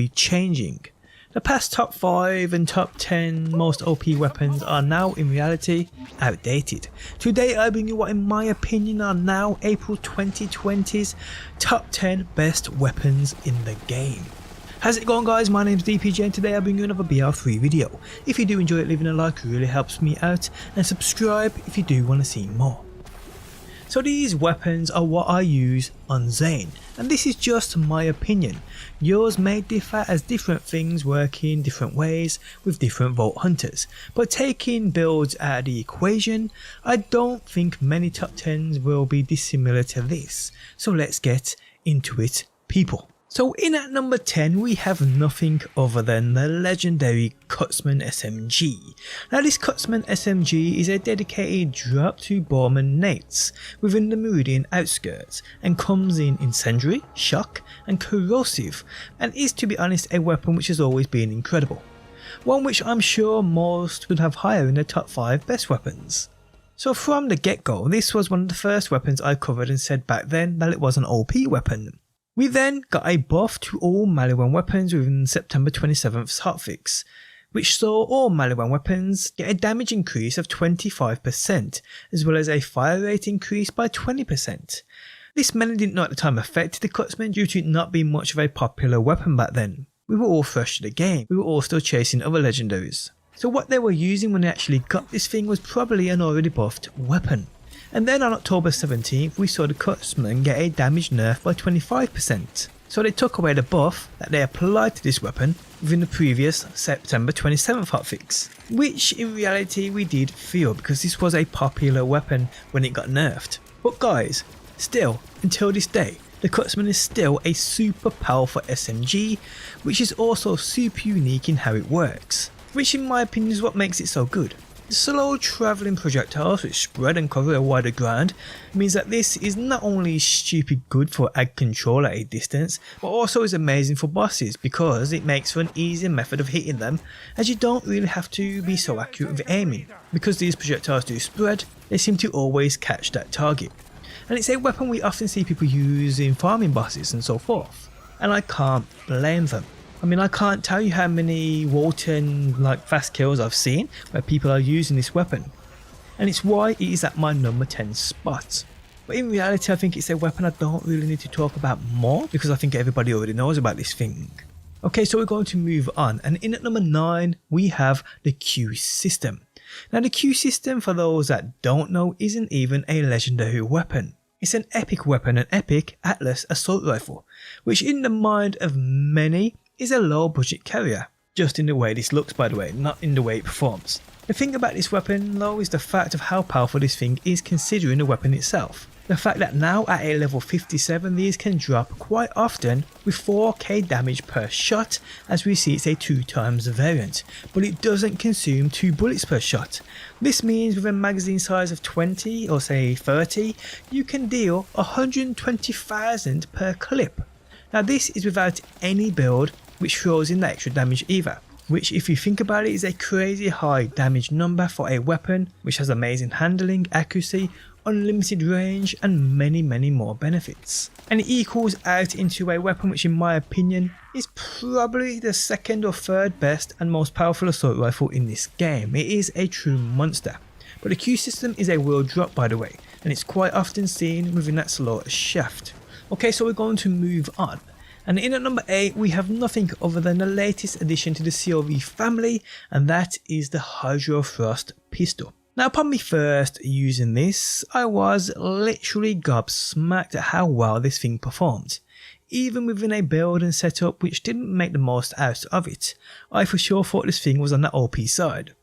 changing. The past top 5 and top 10 most OP weapons are now in reality outdated. Today I bring you what in my opinion are now April 2020's top 10 best weapons in the game. How's it going guys, my name's DPJ and today I bring you another BR3 video. If you do enjoy it, leaving a like really helps me out, and subscribe if you do want to see more. So these weapons are what I use on Zane, and this is just my opinion. Yours may differ as different things work in different ways with different Vault Hunters, but taking builds out of the equation, I don't think many top 10s will be dissimilar to this. So let's get into it, people. So in at number 10 we have nothing other than the legendary Cutsman SMG. Now this Cutsman SMG is a dedicated drop to Borderlands nates within the Meridian outskirts and comes in incendiary, shock and corrosive, and is, to be honest, a weapon which has always been incredible. One which I'm sure most would have higher in the top 5 best weapons. So from the get-go, this was one of the first weapons I covered and said back then that it was an OP weapon. We then got a buff to all Maliwan weapons within September 27th's hotfix, which saw all Maliwan weapons get a damage increase of 25%, as well as a fire rate increase by 20%. This many didn't know at the time affected the Cutsman due to it not being much of a popular weapon back then. We were all fresh to the game, we were all still chasing other legendaries. So what they were using when they actually got this thing was probably an already buffed weapon. And then on October 17th we saw the Cutsman get a damage nerf by 25%. So they took away the buff that they applied to this weapon within the previous September 27th hotfix, which in reality we did feel because this was a popular weapon when it got nerfed. But guys, still, until this day, the Cutsman is still a super powerful SMG, which is also super unique in how it works, which in my opinion is what makes it so good. The slow travelling projectiles which spread and cover a wider ground means that this is not only stupid good for ag control at a distance, but also is amazing for bosses because it makes for an easier method of hitting them, as you don't really have to be so accurate with aiming. Because these projectiles do spread, they seem to always catch that target. And it's a weapon we often see people use in farming bosses and so forth, and I can't blame them. I mean, I can't tell you how many Walton fast kills I've seen where people are using this weapon, and it's why it is at my number 10 spot. But in reality I think it's a weapon I don't really need to talk about more because I think everybody already knows about this thing. Okay, so we're going to move on, and in at number 9 we have the Q system. Now the Q system, for those that don't know, isn't even a legendary weapon. It's an epic weapon, an epic Atlas assault rifle, which in the mind of many is a low budget carrier, just in the way this looks by the way, not in the way it performs. The thing about this weapon though is the fact of how powerful this thing is considering the weapon itself. The fact that now at a level 57 these can drop quite often with 4k damage per shot, as we see it's a 2 times variant, but it doesn't consume 2 bullets per shot. This means with a magazine size of 20 or say 30, you can deal 120,000 per clip. Now this is without any build which throws in the extra damage either, which if you think about it is a crazy high damage number for a weapon which has amazing handling, accuracy, unlimited range and many more benefits. And it equals out into a weapon which in my opinion is probably the second or third best and most powerful assault rifle in this game. It is a true monster. But the Q system is a world drop by the way, and it's quite often seen within that slaughter shaft. Okay, so we're going to move on. And in at number 8 we have nothing other than the latest addition to the COV family, and that is the Hydro Thrust pistol. Now upon me first using this, I was literally gobsmacked at how well this thing performed. Even within a build and setup which didn't make the most out of it, I for sure thought this thing was on the OP side.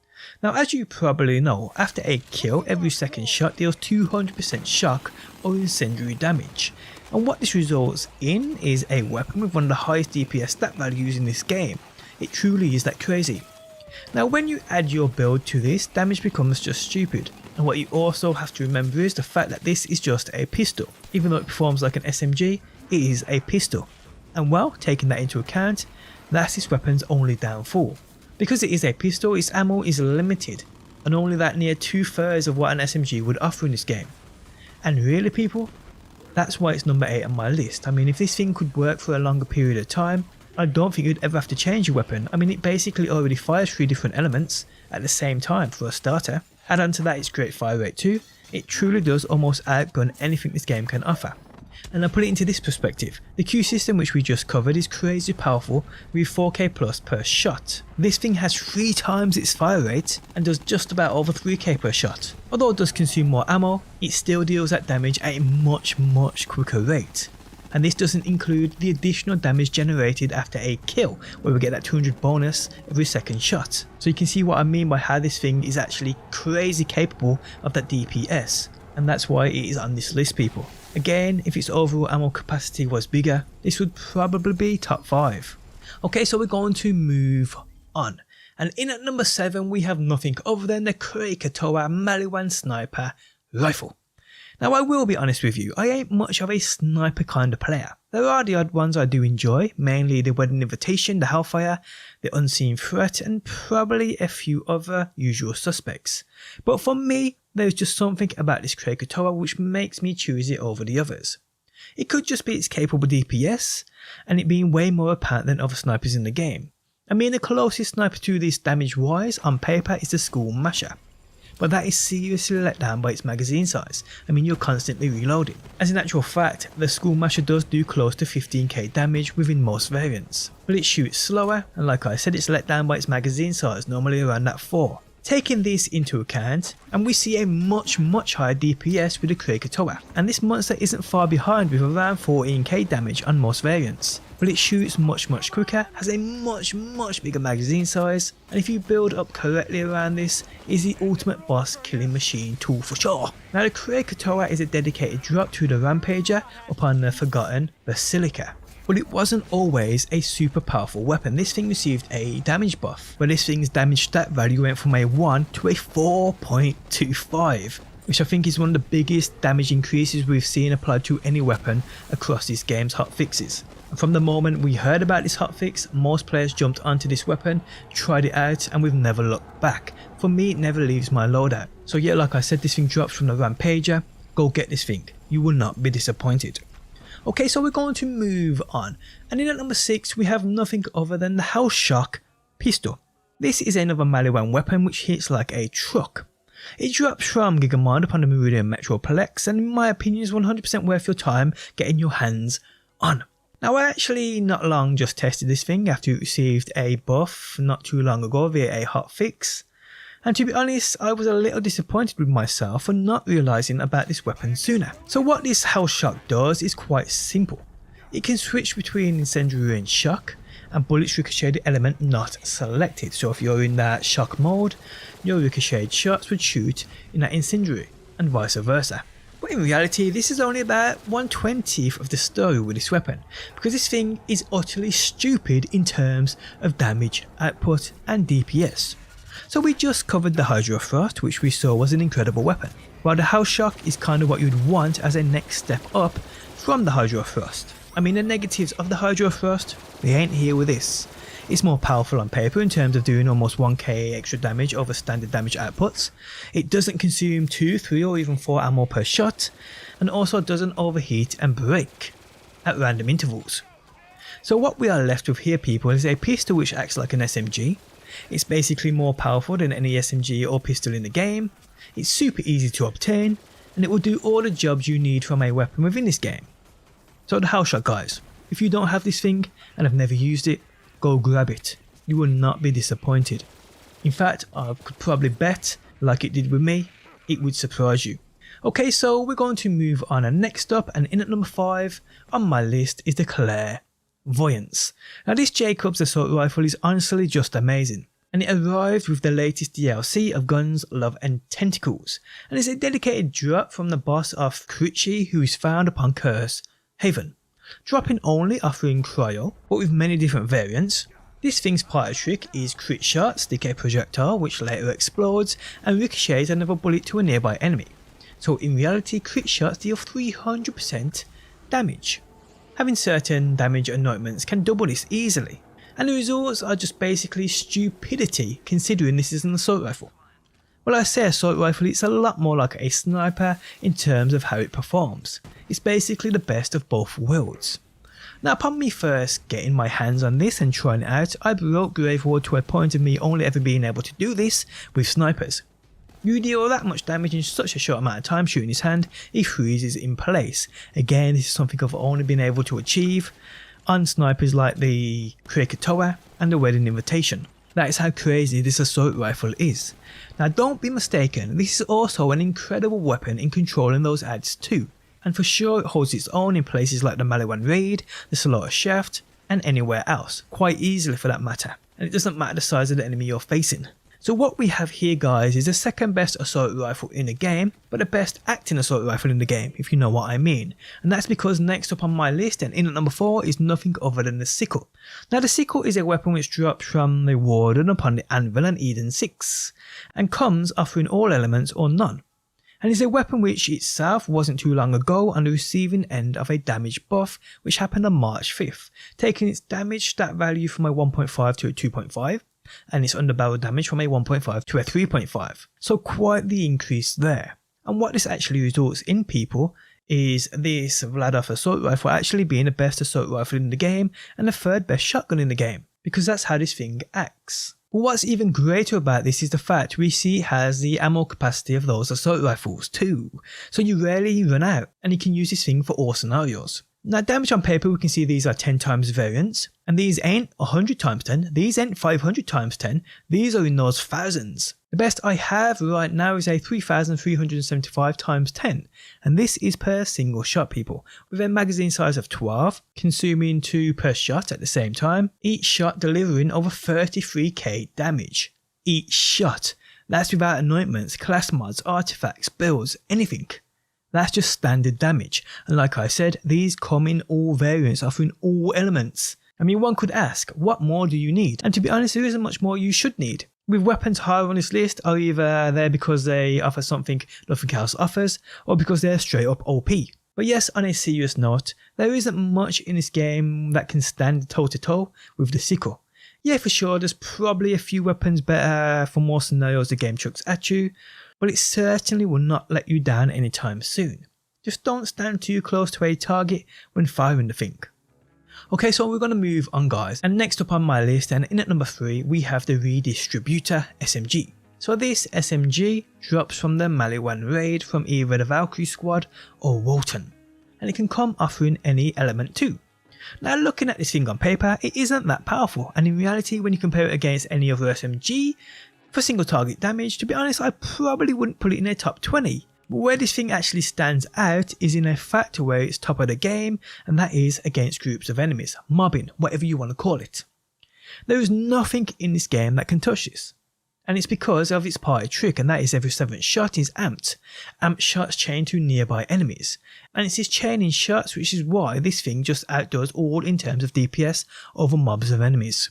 Now as you probably know, after a kill every second shot deals 200% shock or incendiary damage. And what this results in is a weapon with one of the highest DPS stat values in this game. It truly is that crazy. Now when you add your build to this, damage becomes just stupid. And what you also have to remember is the fact that this is just a pistol. Even though it performs like an SMG, it is a pistol. And well, taking that into account, that's this weapon's only downfall. Because it is a pistol, its ammo is limited, and only that near 2/3 of what an SMG would offer in this game. And really people, that's why it's number 8 on my list. I mean, if this thing could work for a longer period of time, I don't think you'd ever have to change your weapon. I mean, it basically already fires 3 different elements at the same time for a starter. Add on to that its great fire rate too. It truly does almost outgun anything this game can offer. And I'll put it into this perspective. The Q system which we just covered is crazy powerful with 4k plus per shot. This thing has 3 times its fire rate and does just about over 3k per shot. Although it does consume more ammo, it still deals that damage at a much quicker rate. And this doesn't include the additional damage generated after a kill, where we get that 200 bonus every second shot. So you can see what I mean by how this thing is actually crazy capable of that DPS, and that's why it is on this list, people. Again, if its overall ammo capacity was bigger, this would probably be top 5. Okay, so we're going to move on. And in at number 7 we have nothing other than the Krakatoa Maliwan Sniper Rifle. Now I will be honest with you, I ain't much of a sniper kind of player. There are the odd ones I do enjoy, mainly the Wedding Invitation, the Hellfire, the Unseen Threat, and probably a few other usual suspects. But for me, there's just something about this Krakatoa which makes me choose it over the others. It could just be its capable DPS, and it being way more apparent than other snipers in the game. I mean, the closest sniper to this damage wise on paper is the School Masher. But that is seriously let down by its magazine size. I mean, you're constantly reloading. As in actual fact, the School Masher does do close to 15k damage within most variants, but it shoots slower, and like I said, it's let down by its magazine size, normally around that 4. Taking this into account, and we see a much higher DPS with the Krakatoa, and this monster isn't far behind with around 14k damage on most variants. But it shoots much quicker, has a much bigger magazine size, and if you build up correctly around this, is the ultimate boss killing machine tool for sure. Now the Krakatoa is a dedicated drop to the Rampager upon the forgotten Basilica. But it wasn't always a super powerful weapon. This thing received a damage buff, where this thing's damage stat value went from a 1 to a 4.25. which I think is one of the biggest damage increases we've seen applied to any weapon across this game's hotfixes. And from the moment we heard about this hotfix, most players jumped onto this weapon, tried it out, and we've never looked back. For me, it never leaves my loadout. So yeah, like I said, this thing drops from the Rampager. Go get this thing, you will not be disappointed. Okay, so we're going to move on, and in at number 6 we have nothing other than the Hellshock pistol. This is another Maliwan weapon which hits like a truck. It drops from Gigamon upon the Meridian Metroplex, and in my opinion is 100% worth your time getting your hands on. Now I actually not long just tested this thing after it received a buff not too long ago via a hotfix, and to be honest I was a little disappointed with myself for not realising about this weapon sooner. So what this Hellshock does is quite simple. It can switch between incendiary and shock, and bullets ricochet the element not selected. So if you're in that shock mode, your ricocheted shots would shoot in that incendiary, and vice versa. But in reality, this is only about 1/20th of the story with this weapon, because this thing is utterly stupid in terms of damage, output and DPS. So we just covered the Hydro Thrust, which we saw was an incredible weapon, while the Hellshock is kind of what you'd want as a next step up from the Hydro Thrust. I mean, the negatives of the Hydro Thrust, they ain't here with this. It's more powerful on paper in terms of doing almost 1k extra damage over standard damage outputs. It doesn't consume 2, 3 or even 4 ammo per shot, and also doesn't overheat and break at random intervals. So what we are left with here, people, is a pistol which acts like an SMG. It's basically more powerful than any SMG or pistol in the game. It's super easy to obtain, and it will do all the jobs you need from a weapon within this game. So the Hellshock, guys, if you don't have this thing and have never used it, go grab it. You will not be disappointed. In fact, I could probably bet, like it did with me, it would surprise you. Okay, so we're going to move on, and next up, and in at number 5 on my list, is the Clairvoyance. Now this Jacobs assault rifle is honestly just amazing, and it arrived with the latest DLC of Guns, Love and Tentacles, and is a dedicated drop from the boss of Critchy, who is found upon Curse Haven. Dropping only offering cryo, but with many different variants. This thing's party trick is crit shot, stick a projectile which later explodes and ricochets another bullet to a nearby enemy. So in reality, crit shots deal 300% damage. Having certain damage anointments can double this easily, and the results are just basically stupidity considering this is an assault rifle. Well, I say assault rifle, it's a lot more like a sniper in terms of how it performs. It's basically the best of both worlds. Now upon me first getting my hands on this and trying it out, I broke Grave Ward to a point of me only ever being able to do this with snipers. You deal that much damage in such a short amount of time shooting his hand, he freezes in place. Again, this is something I've only been able to achieve on snipers like the Krakatoa and the Wedding Invitation. That is how crazy this assault rifle is. Now don't be mistaken, this is also an incredible weapon in controlling those adds too. And for sure it holds its own in places like the Maliwan Raid, the Slaughter Shaft, and anywhere else, quite easily for that matter. And it doesn't matter the size of the enemy you're facing. So what we have here guys is the second best assault rifle in the game, but the best acting assault rifle in the game, if you know what I mean. And that's because next up on my list and in at number 4 is nothing other than the sickle. Now the sickle is a weapon which drops from the Warden upon the Anvil and Eden 6, and comes offering all elements or none. And is a weapon which itself wasn't too long ago on the receiving end of a damage buff which happened on March 5th, taking its damage stat value from a 1.5 to a 2.5. and its underbarrel damage from a 1.5 to a 3.5, so quite the increase there. And what this actually results in people is this Vladov assault rifle actually being the best assault rifle in the game and the third best shotgun in the game, because that's how this thing acts. But what's even greater about this is the fact we see it has the ammo capacity of those assault rifles too, so you rarely run out and you can use this thing for all scenarios. Now damage on paper we can see these are 10 times variants, and these ain't 100 times 10, these ain't 500 times 10, these are in those thousands. The best I have right now is a 3375 times 10, and this is per single shot people, with a magazine size of 12, consuming 2 per shot at the same time, each shot delivering over 33k damage. Each shot, that's without anointments, class mods, artifacts, builds, anything. That's just standard damage, and like I said, these come in all variants offering all elements. I mean, one could ask, what more do you need? And to be honest, there isn't much more you should need. With weapons higher on this list are either there because they offer something nothing else offers, or because they're straight up OP. But yes, on a serious note, there isn't much in this game that can stand toe to toe with the sickle. Yeah, for sure, there's probably a few weapons better for more scenarios the game chucks at you, but it certainly will not let you down anytime soon. Just don't stand too close to a target when firing the thing. Okay, so we're going to move on guys, and next up on my list and in at number 3 we have the Redistributor SMG. So this SMG drops from the Maliwan Raid from either the Valkyrie Squad or Wotan, and it can come offering any element too. Now looking at this thing on paper, it isn't that powerful, and in reality when you compare it against any other SMG, for single target damage, to be honest I probably wouldn't put it in a top 20. But where this thing actually stands out is in a fact where it's top of the game, and that is against groups of enemies, mobbing, whatever you want to call it. There is nothing in this game that can touch this. And it's because of its party trick, and that is every 7th shot is amped. Amped shots chain to nearby enemies. And it's this chaining shots which is why this thing just outdoes all in terms of DPS over mobs of enemies.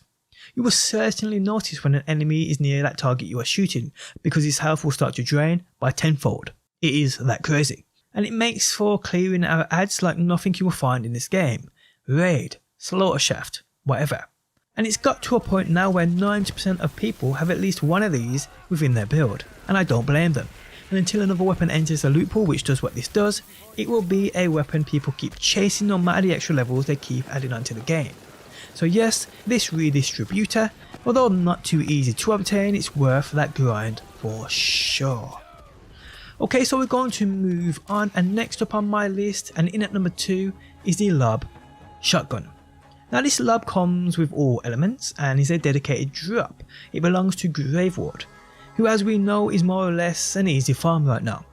You will certainly notice when an enemy is near that target you are shooting, because his health will start to drain by tenfold. It is that crazy. And it makes for clearing our adds like nothing you will find in this game. Raid, Slaughter Shaft, whatever. And it's got to a point now where 90% of people have at least one of these within their build, and I don't blame them. And until another weapon enters a loophole which does what this does, it will be a weapon people keep chasing no matter the extra levels they keep adding onto the game. So yes, this Redistributor, although not too easy to obtain, it's worth that grind for sure. Okay, so we're going to move on, and next up on my list and in at number 2 is the Lob Shotgun. Now this Lob comes with all elements and is a dedicated drop. It belongs to Grave Ward, who as we know is more or less an easy farm right now.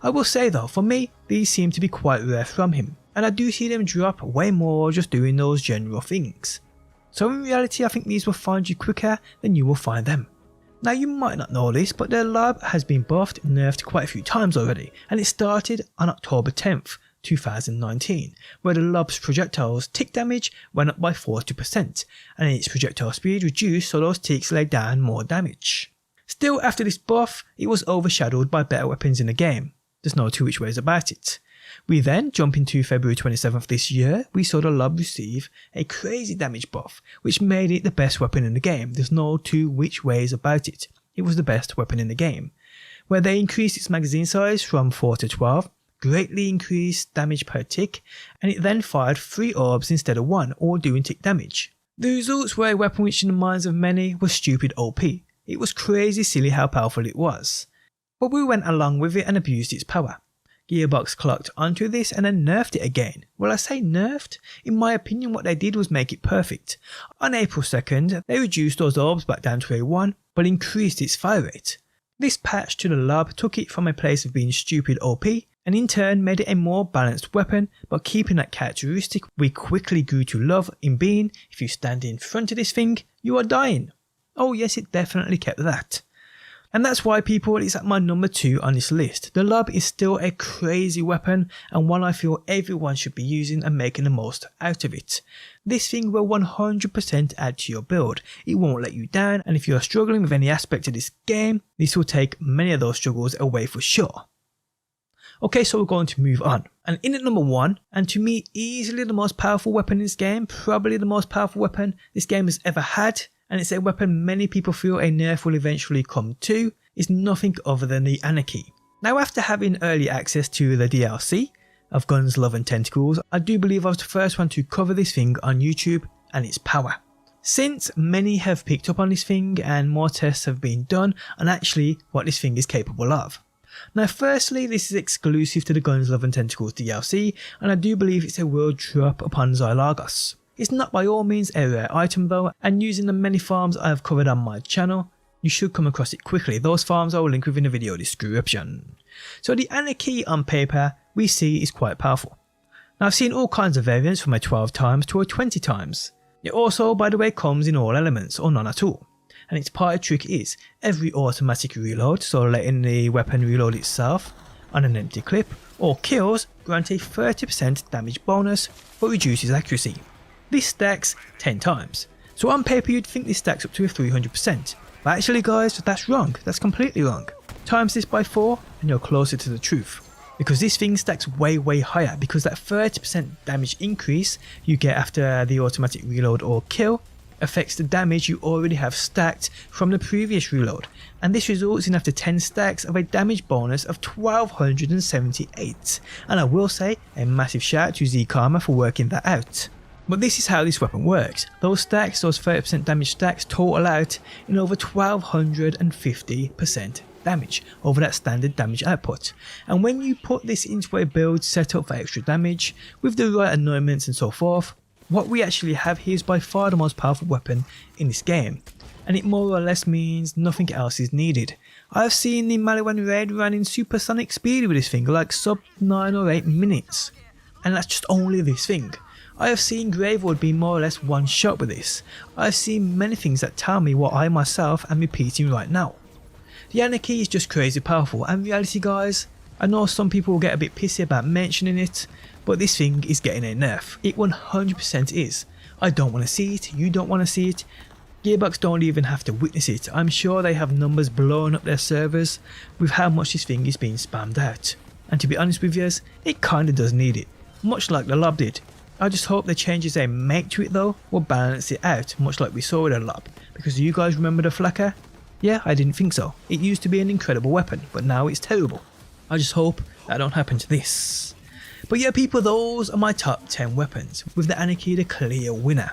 I will say though, for me these seem to be quite rare from him, and I do see them drop way more just doing those general things. So in reality I think these will find you quicker than you will find them. Now you might not know this, but the Lob has been buffed and nerfed quite a few times already, and it started on October 10th, 2019, where the Lob's projectiles tick damage went up by 40%, and its projectile speed reduced so those ticks laid down more damage. Still, after this buff, it was overshadowed by better weapons in the game. There's no two which ways about it. We then jump into February 27th this year, we saw the Lob receive a crazy damage buff, which made it the best weapon in the game. There's no two which ways about it. It was the best weapon in the game, where they increased its magazine size from 4 to 12, greatly increased damage per tick, and it then fired 3 orbs instead of 1, all doing tick damage. The results were a weapon which in the minds of many was stupid OP. It was crazy silly how powerful it was. But we went along with it and abused its power. Gearbox clocked onto this and then nerfed it again. Well, I say nerfed? In my opinion, what they did was make it perfect. On April 2nd, they reduced those orbs back down to a 1, but increased its fire rate. This patch to the lob took it from a place of being stupid OP, and in turn made it a more balanced weapon, but keeping that characteristic we quickly grew to love in being, if you stand in front of this thing, you are dying. Oh yes, it definitely kept that. And that's why people, it's at my number 2 on this list. The lob is still a crazy weapon and one I feel everyone should be using and making the most out of it. This thing will 100% add to your build. It won't let you down, and if you are struggling with any aspect of this game, this will take many of those struggles away for sure. Okay, so we're going to move on. And in at number 1, and to me easily the most powerful weapon in this game, probably the most powerful weapon this game has ever had, and it's a weapon many people feel a nerf will eventually come to, is nothing other than the Anarchy. Now, after having early access to the DLC of Guns, Love and Tentacles, I do believe I was the first one to cover this thing on YouTube and its power. Since many have picked up on this thing and more tests have been done on actually what this thing is capable of. Now firstly, this is exclusive to the Guns, Love and Tentacles DLC, and I do believe it's a world drop upon Xylagos. It's not by all means a rare item though, and using the many farms I have covered on my channel, you should come across it quickly. Those farms I will link within the video description. So the Anarchy on paper we see is quite powerful. Now I've seen all kinds of variants from a 12 times to a 20 times. It also, by the way, comes in all elements or none at all. And its party trick is every automatic reload, so letting the weapon reload itself on an empty clip, or kills grant a 30% damage bonus but reduces accuracy. This stacks 10 times, so on paper you'd think this stacks up to a 300%, but actually guys, that's wrong, that's completely wrong. Times this by 4 and you're closer to the truth, because this thing stacks way higher, because that 30% damage increase you get after the automatic reload or kill affects the damage you already have stacked from the previous reload, and this results in after 10 stacks of a damage bonus of 1278, and I will say a massive shout out to Z Karma for working that out. But this is how this weapon works. Those stacks, those 30% damage stacks total out in over 1250% damage over that standard damage output, and when you put this into a build set up for extra damage with the right anointments and so forth, what we actually have here is by far the most powerful weapon in this game, and it more or less means nothing else is needed. I have seen the Maliwan Raid run in supersonic speed with this thing, like sub 9 or 8 minutes, and that's just only this thing. I have seen Gravewood be more or less one shot with this. I have seen many things that tell me what I myself am repeating right now. The Anarchy is just crazy powerful, and reality guys, I know some people will get a bit pissy about mentioning it, but this thing is getting a nerf. It 100% is. I don't want to see it, you don't want to see it, Gearbox don't even have to witness it. I'm sure they have numbers blowing up their servers with how much this thing is being spammed out. And to be honest with yous, it kinda does need it, much like the lob did. I just hope the changes they make to it though will balance it out, much like we saw with the lob, because do you guys remember the flakka? Yeah, I didn't think so. It used to be an incredible weapon, but now it's terrible. I just hope that don't happen to this. But yeah people, those are my top 10 weapons, with the Anarchy the clear winner.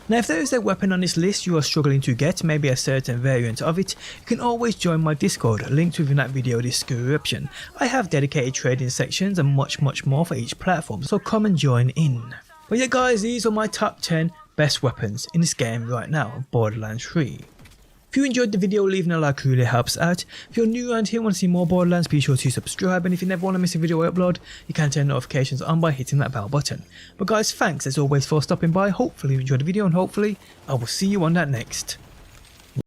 Now if there is a weapon on this list you are struggling to get, maybe a certain variant of it, you can always join my Discord, linked within that video description. I have dedicated trading sections and much more for each platform, so come and join in. But yeah guys, these are my top 10 best weapons in this game right now, Borderlands 3. If you enjoyed the video, leaving a like really helps out. If you're new around here and want to see more Borderlands, be sure to subscribe, and if you never want to miss a video I upload, you can turn notifications on by hitting that bell button. But guys, thanks as always for stopping by. Hopefully you enjoyed the video, and hopefully I will see you on that next.